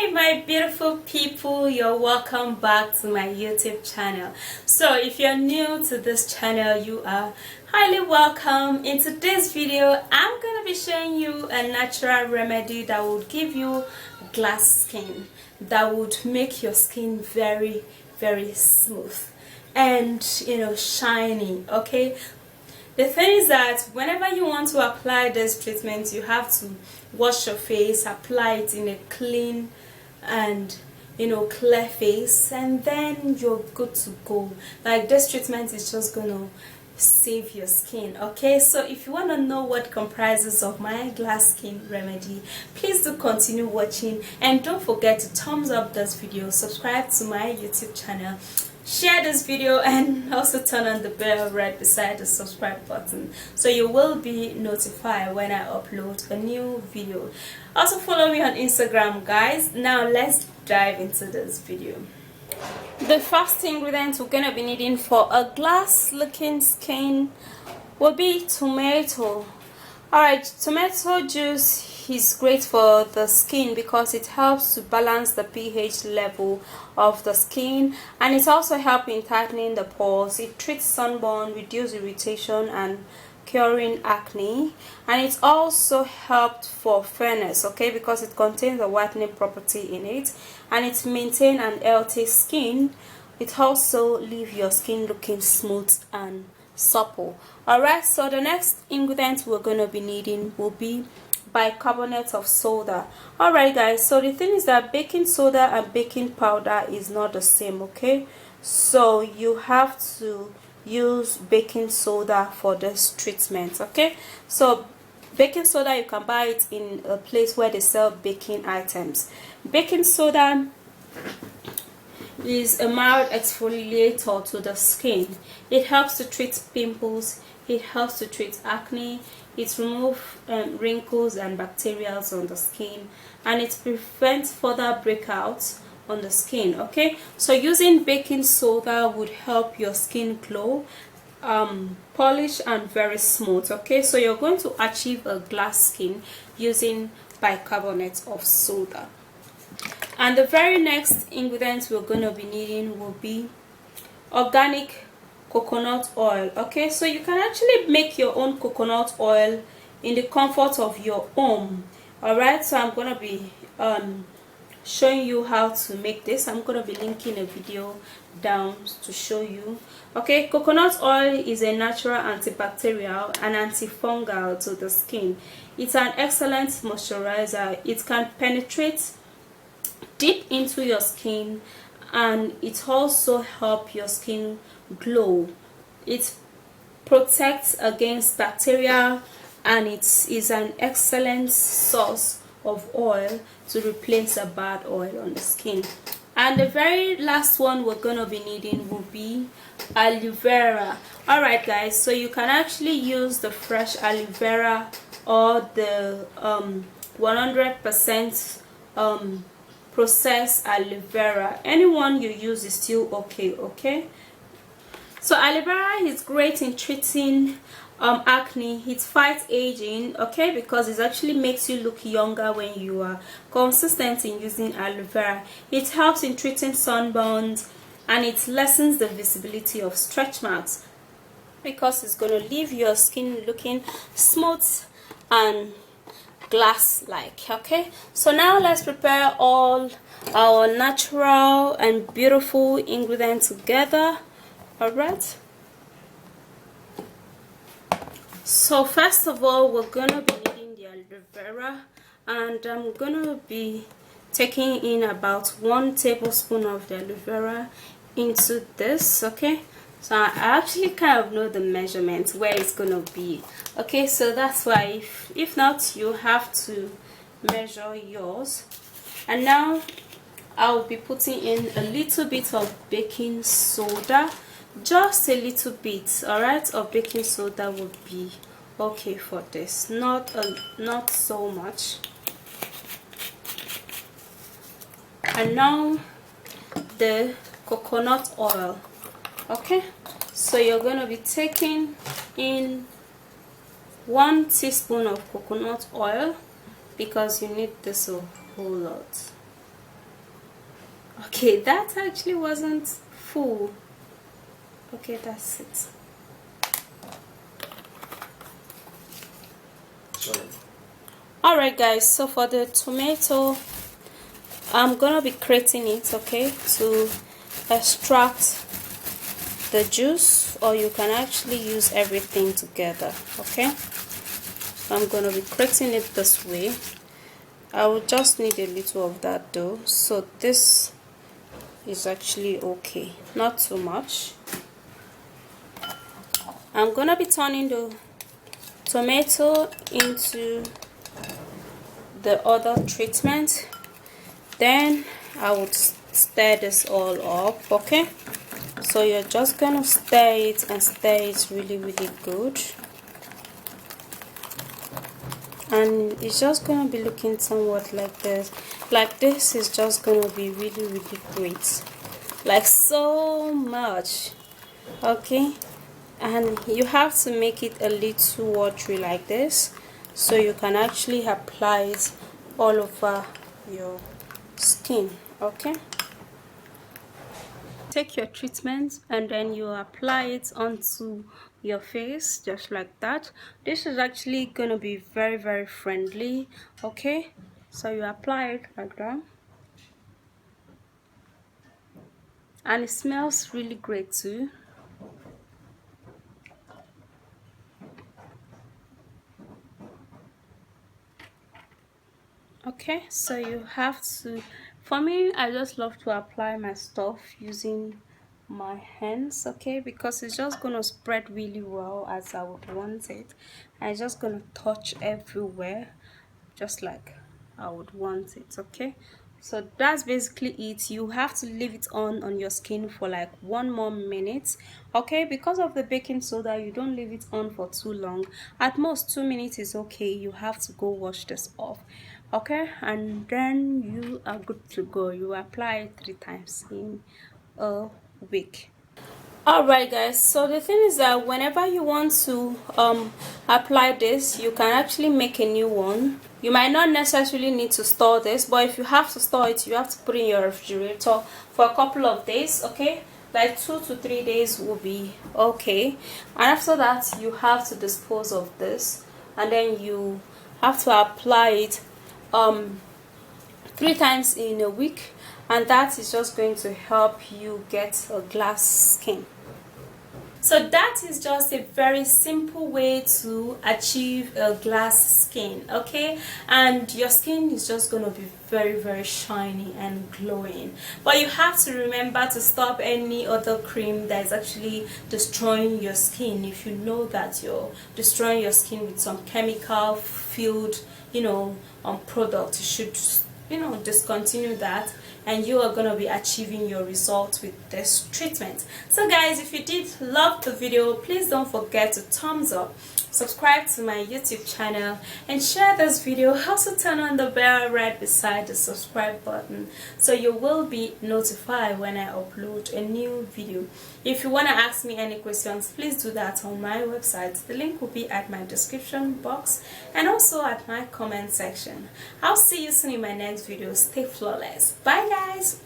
Hey my beautiful people, you're welcome back to my YouTube channel. So if you're new to this channel, you are highly welcome. In today's video, I'm gonna be showing you a natural remedy that would give you glass skin, that would make your skin very smooth and shiny. Okay, the thing is that whenever you want to apply this treatment, you have to wash your face, apply it in a clean and clear face, and then you're good to go. Like, this treatment is just gonna save your skin. Okay, so if you want to know what comprises of my glass skin remedy, please do continue watching, and don't forget to thumbs up this video, subscribe to my YouTube channel, share this video, and also turn on the bell right beside the subscribe button so you will be notified when I upload a new video. Also follow me on Instagram, guys. Now let's dive into this video. The first ingredient we're gonna be needing for a glass looking skin will be tomato. Alright, tomato juice is great for the skin because it helps to balance the pH level of the skin, and it also helps in tightening the pores. It treats sunburn, reduces irritation, and curing acne, and it's also helped for fairness, okay, because it contains a whitening property in it, and it maintains an healthy skin. It also leaves your skin looking smooth and supple. Alright, so the next ingredient we're going to be needing will be bicarbonate of soda. Alright guys, so the thing is that baking soda and baking powder is not the same, okay? So you have to use baking soda for this treatment, okay? So baking soda, you can buy it in a place where they sell baking items. Baking soda is a mild exfoliator to the skin. It helps to treat pimples, it helps to treat acne, it removes wrinkles and bacteria on the skin, and it prevents further breakouts on the skin. Okay, so using baking soda would help your skin glow, polish, and very smooth. Okay, so you're going to achieve a glass skin using bicarbonate of soda. And the very next ingredient we're going to be needing will be organic coconut oil. Okay, so you can actually make your own coconut oil in the comfort of your home. Alright, so I'm going to be showing you how to make this. I'm going to be linking a video down to show you. Okay, coconut oil is a natural antibacterial and antifungal to the skin. It's an excellent moisturizer. It can penetrate deep into your skin, and it also helps your skin glow. It protects against bacteria, and it is an excellent source of oil to replace a bad oil on the skin. And the very last one we're gonna be needing will be aloe vera. Alright guys, so you can actually use the fresh aloe vera or the 100% processed aloe vera. Anyone you use is still okay. Okay, so aloe vera is great in treating acne. It fights aging, okay, because it actually makes you look younger when you are consistent in using aloe vera. It helps in treating sunburns, and it lessens the visibility of stretch marks because it's going to leave your skin looking smooth and glass like. Okay, so now let's prepare all our natural and beautiful ingredients together. All right, so first of all, we're gonna be needing the aloe vera, and I'm gonna be taking in about 1 tablespoon of the aloe vera into this. Okay, so I actually kind of know the measurement where it's gonna be. Okay, so that's why if not, you have to measure yours. And now I'll be putting in a little bit of baking soda, just a little bit. All right, of baking soda would be okay for this, not so much. And now the coconut oil. Okay, so you're going to be taking in 1 teaspoon of coconut oil because you need this a whole lot. Okay, that actually wasn't full. Okay, that's it. Sorry. Alright guys, so for the tomato, I'm gonna be grating it, okay, to extract the juice, or you can actually use everything together, okay. So I'm gonna be grating it this way. I will just need a little of that though, so this is actually okay, not too much. I'm gonna be turning the tomato into the other treatment, then I would stir this all up, okay. So you're just gonna stir it and stir it really good, and it's just gonna be looking somewhat like this. Like this is just gonna be really great, like so much, okay. And you have to make it a little watery like this, so you can actually apply it all over your skin, okay. Take your treatment and then you apply it onto your face just like that. This is actually gonna be very friendly, okay. So you apply it like that, and it smells really great too. Okay, so you have to, for me, I just love to apply my stuff using my hands, okay, because it's just gonna spread really well as I would want it. I'm just gonna touch everywhere just like I would want it, okay. So that's basically it. You have to leave it on your skin for like 1 more minute, okay. Because of the baking soda, you don't leave it on for too long. At most 2 minutes is okay. You have to go wash this off, okay, and then you are good to go. You apply it 3 times in a week. Alright guys, so the thing is that whenever you want to apply this, you can actually make a new one. You might not necessarily need to store this, but if you have to store it, you have to put it in your refrigerator for a couple of days, okay. Like 2 to 3 days will be okay, and after that you have to dispose of this, and then you have to apply it 3 times in a week, and that is just going to help you get a glass skin. So that is just a very simple way to achieve a glass skin, okay, and your skin is just going to be very shiny and glowing. But you have to remember to stop any other cream that is actually destroying your skin. If you know that you're destroying your skin with some chemical filled, product, you should discontinue that, and you are going to be achieving your results with this treatment. So guys, if you did love the video, please don't forget to thumbs up, subscribe to my YouTube channel, and share this video. Also turn on the bell right beside the subscribe button so you will be notified when I upload a new video. If you want to ask me any questions, please do that on my website. The link will be at my description box and also at my comment section. I'll see you soon in my next video. Stay flawless. Bye guys.